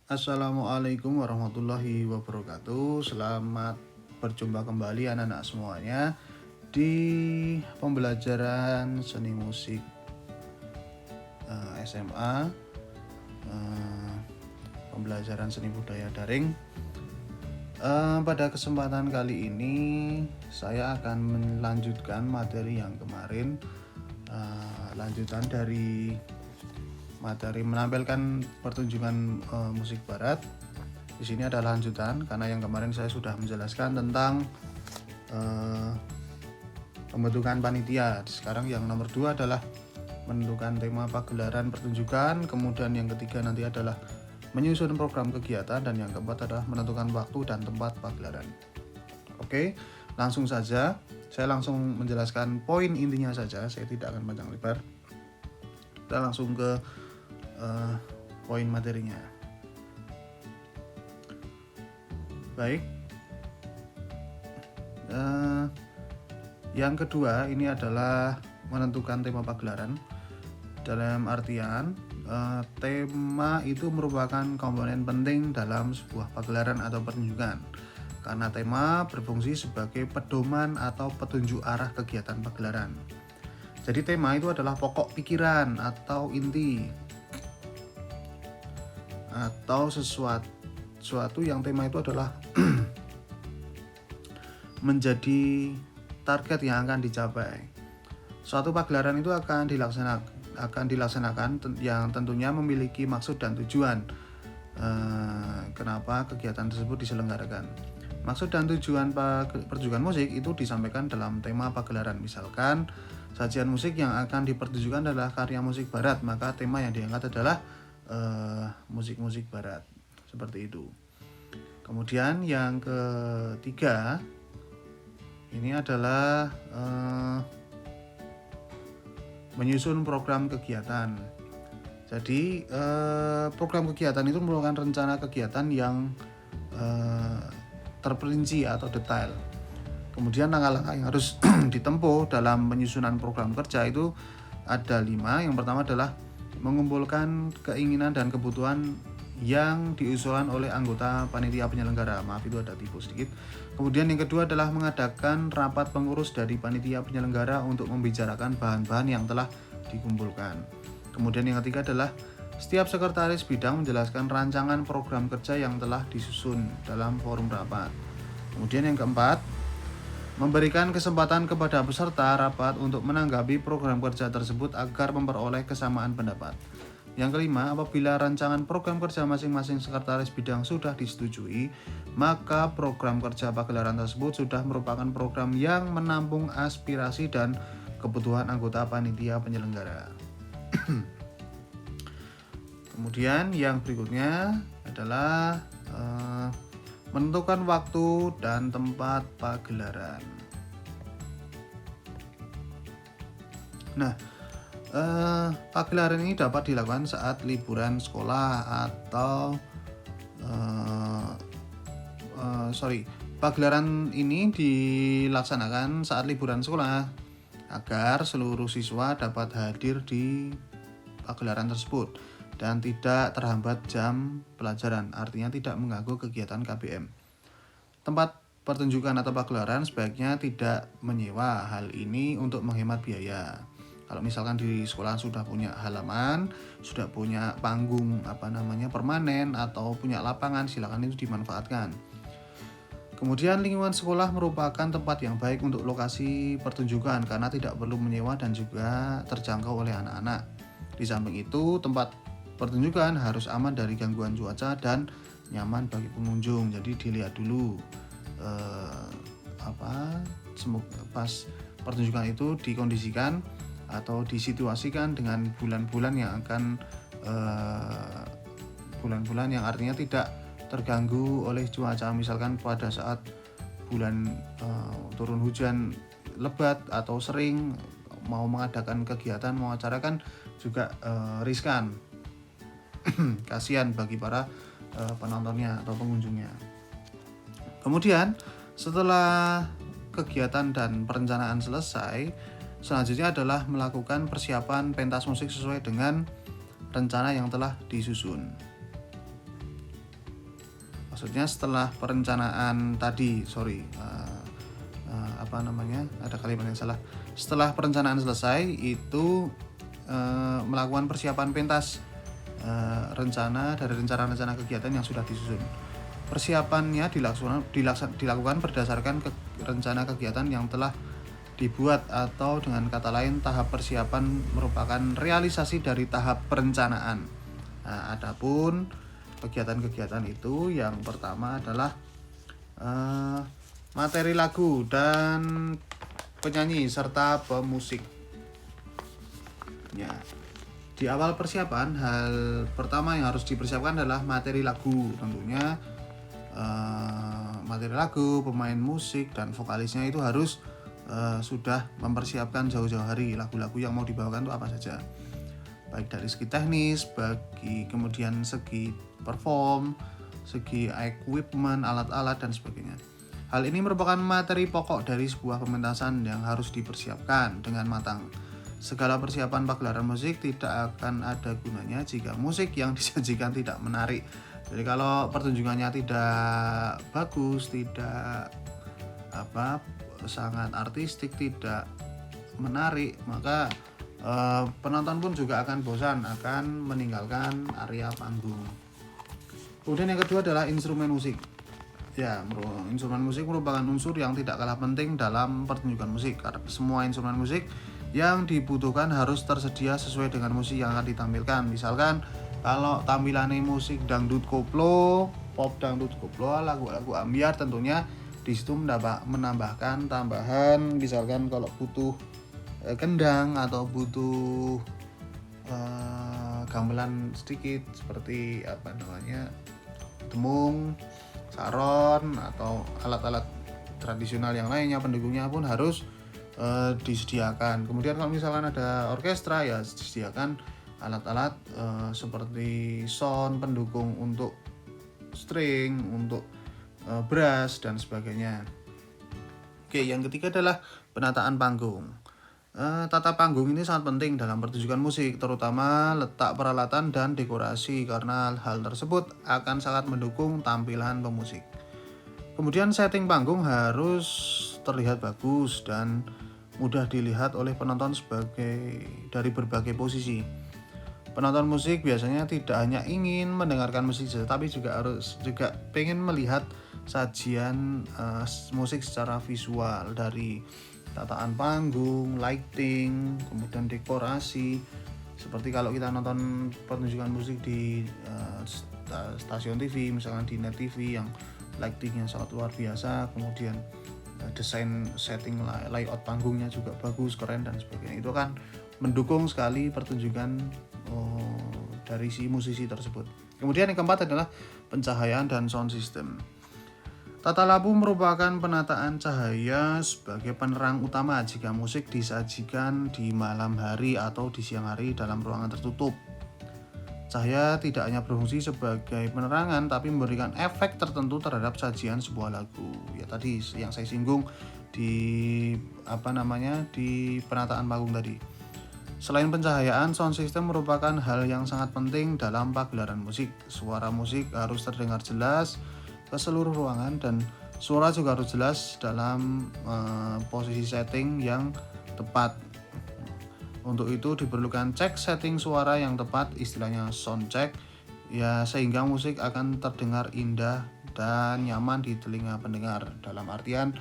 Assalamualaikum warahmatullahi wabarakatuh. Selamat berjumpa kembali anak-anak semuanya di pembelajaran seni musik SMA, pembelajaran seni budaya daring. Pada kesempatan kali ini saya akan melanjutkan materi yang kemarin, lanjutan dari materi menampilkan pertunjukan musik barat. Di sini ada lanjutan karena yang kemarin saya sudah menjelaskan tentang pembentukan panitia. Sekarang yang nomor 2 adalah menentukan tema pagelaran pertunjukan. Kemudian yang ketiga nanti adalah menyusun program kegiatan, dan yang keempat adalah menentukan waktu dan tempat pagelaran. Oke, langsung saja. Saya langsung menjelaskan poin intinya saja. Saya tidak akan panjang lebar. Kita langsung ke poin materinya. Baik. Yang kedua ini adalah menentukan tema pagelaran. Dalam artian tema itu merupakan komponen penting dalam sebuah pagelaran atau pertunjukan, karena tema berfungsi sebagai pedoman atau petunjuk arah kegiatan pagelaran. Jadi tema itu adalah pokok pikiran atau inti, atau sesuatu yang tema itu adalah menjadi target yang akan dicapai. Suatu pagelaran itu akan dilaksanakan yang tentunya memiliki maksud dan tujuan. Kenapa kegiatan tersebut diselenggarakan? Maksud dan tujuan pertunjukan musik itu disampaikan dalam tema pagelaran. Misalkan sajian musik yang akan dipertunjukkan adalah karya musik barat, maka tema yang diangkat adalah musik-musik barat, seperti itu. Kemudian yang ketiga ini adalah menyusun program kegiatan. Jadi program kegiatan itu merupakan rencana kegiatan yang terperinci atau detail. Kemudian langkah-langkah yang harus ditempuh dalam penyusunan program kerja itu ada 5. Yang pertama adalah mengumpulkan keinginan dan kebutuhan yang diusulkan oleh anggota panitia penyelenggara. Maaf, itu ada tipu sedikit. Kemudian yang kedua adalah mengadakan rapat pengurus dari panitia penyelenggara untuk membicarakan bahan-bahan yang telah dikumpulkan. Kemudian yang ketiga adalah setiap sekretaris bidang menjelaskan rancangan program kerja yang telah disusun dalam forum rapat. Kemudian yang keempat, memberikan kesempatan kepada peserta rapat untuk menanggapi program kerja tersebut agar memperoleh kesamaan pendapat. Yang kelima, apabila rancangan program kerja masing-masing sekretaris bidang sudah disetujui, maka program kerja pagelaran tersebut sudah merupakan program yang menampung aspirasi dan kebutuhan anggota panitia penyelenggara. Kemudian yang berikutnya adalah menentukan waktu dan tempat pagelaran. Nah, pagelaran ini dapat dilakukan saat liburan sekolah atau pagelaran ini dilaksanakan saat liburan sekolah agar seluruh siswa dapat hadir di pagelaran tersebut dan tidak terhambat jam pelajaran, artinya tidak mengganggu kegiatan KBM. Tempat pertunjukan atau pagelaran sebaiknya tidak menyewa. Hal ini untuk menghemat biaya. Kalau misalkan di sekolah sudah punya halaman, sudah punya panggung permanen atau punya lapangan, silakan itu dimanfaatkan. Kemudian lingkungan sekolah merupakan tempat yang baik untuk lokasi pertunjukan karena tidak perlu menyewa dan juga terjangkau oleh anak-anak. Di samping itu, tempat pertunjukan harus aman dari gangguan cuaca dan nyaman bagi pengunjung. Jadi dilihat dulu pas pertunjukan itu dikondisikan atau disituasikan dengan bulan-bulan yang akan bulan-bulan yang artinya tidak terganggu oleh cuaca. Misalkan pada saat bulan turun hujan lebat atau sering mau mengadakan kegiatan, mau acara kan juga riskan. Kasihan bagi para penontonnya atau pengunjungnya. Kemudian setelah kegiatan dan perencanaan selesai, selanjutnya adalah melakukan persiapan pentas musik sesuai dengan rencana yang telah disusun. Maksudnya setelah perencanaan tadi, ada kalimat yang salah. Setelah perencanaan selesai itu melakukan persiapan pentas rencana kegiatan yang sudah disusun. Persiapannya dilakukan berdasarkan rencana kegiatan yang telah dibuat, atau dengan kata lain tahap persiapan merupakan realisasi dari tahap perencanaan. Nah, adapun kegiatan-kegiatan itu yang pertama adalah materi lagu dan penyanyi serta pemusik. Ya, di awal persiapan hal pertama yang harus dipersiapkan adalah materi lagu. Tentunya materi lagu, pemain musik dan vokalisnya itu harus sudah mempersiapkan jauh-jauh hari lagu-lagu yang mau dibawakan itu apa saja, baik dari segi teknis, kemudian segi perform, segi equipment, alat-alat dan sebagainya. Hal ini merupakan materi pokok dari sebuah pementasan yang harus dipersiapkan dengan matang. Segala persiapan pagelaran musik tidak akan ada gunanya jika musik yang disajikan tidak menarik. Jadi kalau pertunjukannya tidak bagus, tidak sangat artistik, tidak menarik, maka penonton pun juga akan bosan, akan meninggalkan area panggung. Kemudian yang kedua adalah instrumen musik. Ya, instrumen musik merupakan unsur yang tidak kalah penting dalam pertunjukan musik, karena semua instrumen musik yang dibutuhkan harus tersedia sesuai dengan musik yang akan ditampilkan. Misalkan kalau tampilannya musik dangdut koplo, pop dangdut koplo, lagu-lagu ambyar, tentunya di situ menambahkan tambahan, misalkan kalau butuh kendang atau butuh gamelan sedikit seperti demung, saron atau alat-alat tradisional yang lainnya, pendukungnya pun harus disediakan. Kemudian kalau misalkan ada orkestra, ya disediakan alat-alat seperti sound, pendukung untuk string, untuk brass dan sebagainya. Oke, yang ketiga adalah penataan panggung. Tata panggung ini sangat penting dalam pertunjukan musik, terutama letak peralatan dan dekorasi, karena hal tersebut akan sangat mendukung tampilan pemusik. Kemudian setting panggung harus terlihat bagus dan mudah dilihat oleh penonton dari berbagai posisi. Penonton musik biasanya tidak hanya ingin mendengarkan musik saja, tapi juga pengen melihat sajian musik secara visual, dari tataan panggung, lighting, kemudian dekorasi. Seperti kalau kita nonton pertunjukan musik di stasiun TV, misalkan di Net TV yang lightingnya sangat luar biasa, kemudian desain setting layout panggungnya juga bagus, keren dan sebagainya. Itu kan mendukung sekali pertunjukan dari si musisi tersebut. Kemudian yang keempat adalah pencahayaan dan sound system. Tata lampu merupakan penataan cahaya sebagai penerang utama jika musik disajikan di malam hari atau di siang hari dalam ruangan tertutup. Cahaya tidak hanya berfungsi sebagai penerangan, tapi memberikan efek tertentu terhadap sajian sebuah lagu. Ya tadi yang saya singgung di penataan panggung tadi. Selain pencahayaan, sound system merupakan hal yang sangat penting dalam pagelaran musik. Suara musik harus terdengar jelas ke seluruh ruangan, dan suara juga harus jelas dalam posisi setting yang tepat. Untuk itu diperlukan cek setting suara yang tepat, istilahnya sound check, ya, sehingga musik akan terdengar indah dan nyaman di telinga pendengar. Dalam artian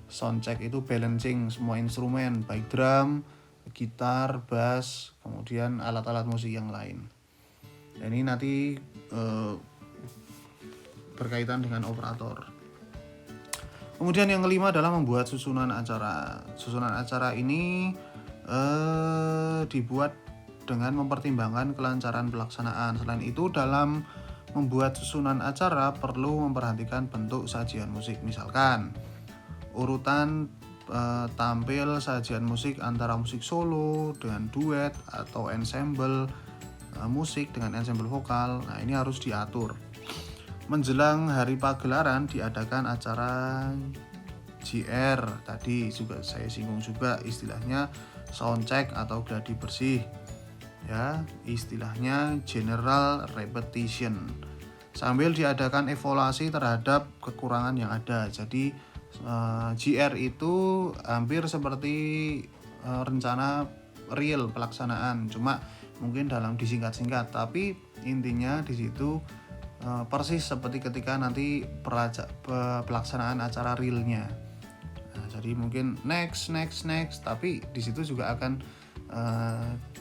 sound check itu balancing semua instrumen, baik drum, gitar, bass, kemudian alat-alat musik yang lain. Dan ini nanti berkaitan dengan operator. Kemudian yang kelima adalah membuat susunan acara. Susunan acara ini dibuat dengan mempertimbangkan kelancaran pelaksanaan. Selain itu, dalam membuat susunan acara perlu memperhatikan bentuk sajian musik. Misalkan urutan tampil sajian musik antara musik solo dengan duet atau ensemble musik dengan ensemble vokal. Nah, ini harus diatur. Menjelang hari pagelaran diadakan acara GR, tadi juga saya singgung juga, istilahnya sound check atau gladi bersih, ya, istilahnya general repetition. sambil diadakan evaluasi terhadap kekurangan yang ada. Jadi GR itu hampir seperti rencana real pelaksanaan, cuma mungkin dalam disingkat-singkat, tapi intinya di situ persis seperti ketika nanti pelaksanaan acara realnya. Nah, jadi mungkin next, tapi di situ juga akan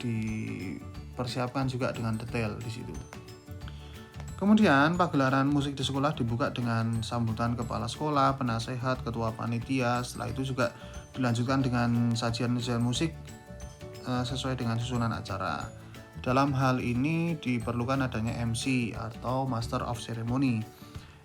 dipersiapkan juga dengan detail di situ. Kemudian pagelaran musik di sekolah dibuka dengan sambutan kepala sekolah, penasehat, ketua panitia. Setelah itu juga dilanjutkan dengan sajian-sajian musik sesuai dengan susunan acara. Dalam hal ini diperlukan adanya MC atau Master of Ceremony.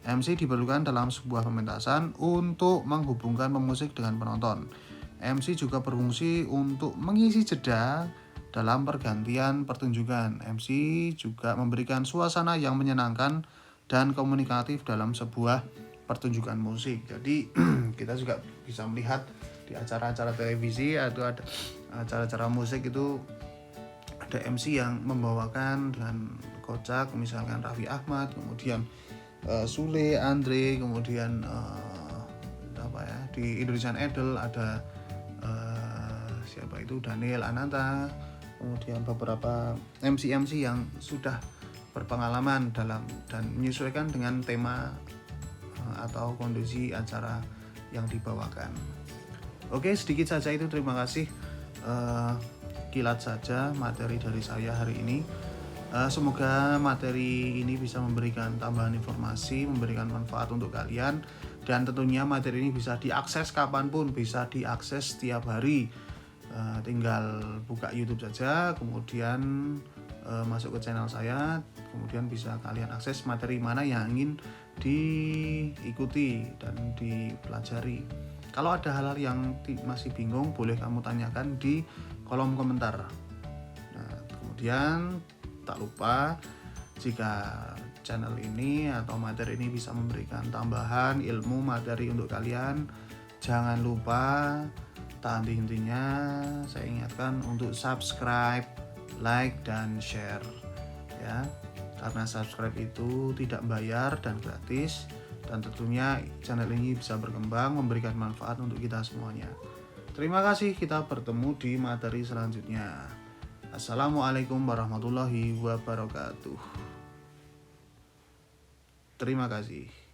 MC diperlukan dalam sebuah pementasan untuk menghubungkan pemusik dengan penonton. MC juga berfungsi untuk mengisi jeda dalam pergantian pertunjukan. MC juga memberikan suasana yang menyenangkan dan komunikatif dalam sebuah pertunjukan musik. Jadi kita juga bisa melihat di acara-acara televisi atau ada acara-acara musik itu ada MC yang membawakan dengan kocak, misalkan Raffi Ahmad, kemudian Sule, Andre, kemudian di Indonesian Idol ada siapa itu, Daniel Ananta, kemudian beberapa MC yang sudah berpengalaman dalam dan menyesuaikan dengan tema atau kondisi acara yang dibawakan. Oke, sedikit saja itu, terima kasih. Kilat saja materi dari saya hari ini. Semoga materi ini bisa memberikan tambahan informasi, memberikan manfaat untuk kalian, dan tentunya materi ini bisa diakses kapanpun, bisa diakses setiap hari. Tinggal buka YouTube saja, kemudian masuk ke channel saya, kemudian bisa kalian akses materi mana yang ingin diikuti dan dipelajari. Kalau ada hal-hal yang masih bingung, boleh kamu tanyakan di kolom komentar. Nah, kemudian tak lupa, jika channel ini atau materi ini bisa memberikan tambahan ilmu materi untuk kalian, jangan lupa, tak henti-hentinya saya ingatkan untuk subscribe, like, dan share ya, karena subscribe itu tidak bayar dan gratis, dan tentunya channel ini bisa berkembang, memberikan manfaat untuk kita semuanya. Terima kasih, kita bertemu di materi selanjutnya. Assalamualaikum warahmatullahi wabarakatuh. Terima kasih.